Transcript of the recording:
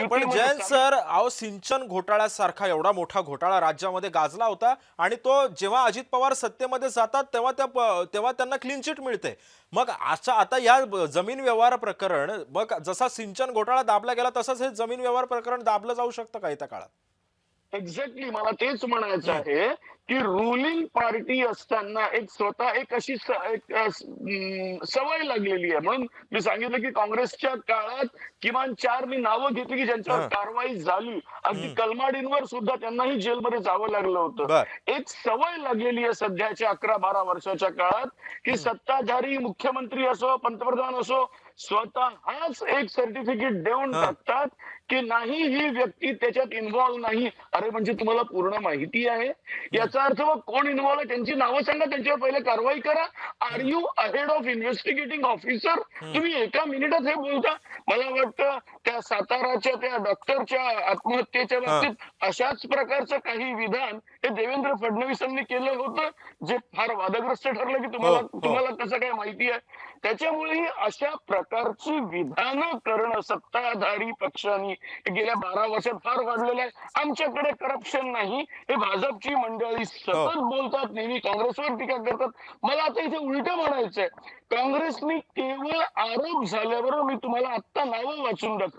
पण जयंत सर, अहो सिंचन घोटाळ्यासारखा एवढा मोठा घोटाळा राज्यामध्ये गाजला होता आणि तो जेव्हा अजित पवार सत्तेमध्ये जातात तेव्हा त्यांना क्लीन चिट मिळते. मग अशा आता या जमीन व्यवहार प्रकरण, मग जसा सिंचन घोटाळा दाबला गेला तसंच हे जमीन व्यवहार प्रकरण दाबलं जाऊ शकतं का येत्या काळात? एक्झॅक्टली मला तेच म्हणायचं हं, आहे, की रुलिंग पार्टी असताना एक स्वतः एक अशी सवय लागलेली आहे. म्हणून मी सांगितलं, की काँग्रेसच्या काळात किमान 4 मी नावं घेतली, की ज्यांच्यावर हं, कारवाई झाली. अगदी हं. कलमाडींवर सुद्धा त्यांनाही जेलमध्ये जावं लागलं होतं. बर. एक सवय लागलेली आहे सध्याच्या 11-12 वर्षाच्या काळात, की हं, सत्ताधारी मुख्यमंत्री असो, पंतप्रधान असो, स्वतःच एक सर्टिफिकेट देऊन हं. टाकतात, की नाही ही व्यक्ती त्याच्यात इन्व्हॉल्व नाही. अरे म्हणजे तुम्हाला पूर्ण माहिती आहे? हं, याचा अर्थ मग कोण इन्व्हॉल्व आहे त्यांची नावं सांगा, त्यांच्यावर पहिले कारवाई करा. आर हं, you ahead of investigating officer? हं. तुम्ही एका मिनिटात हे बोलता? मला वाटतं त्या साताराच्या त्या डॉक्टरच्या आत्महत्येच्या हं. बाबतीत अशाच प्रकारचं काही विधान हे देवेंद्र फडणवीसांनी केलं होतं, जे फार वादग्रस्त ठरलं, की हो, तुम्हाला हो. तुम्हाला कसं काय माहिती आहे? त्याच्यामुळे ही अशा प्रकारची विधानं करणं सत्ताधारी पक्षांनी गेल्या 12 वर्षात फार वाढलेलं आहे. आमच्याकडे करप्शन नाही, हे भाजपची मंडळी हो. सतत बोलतात, नेहमी काँग्रेसवर टीका करतात. मला आता इथे उलटं म्हणायचंय, काँग्रेसनी केवळ आरोप झाल्याबरोबर मी तुम्हाला आत्ता नावं वाचून दाखवतो.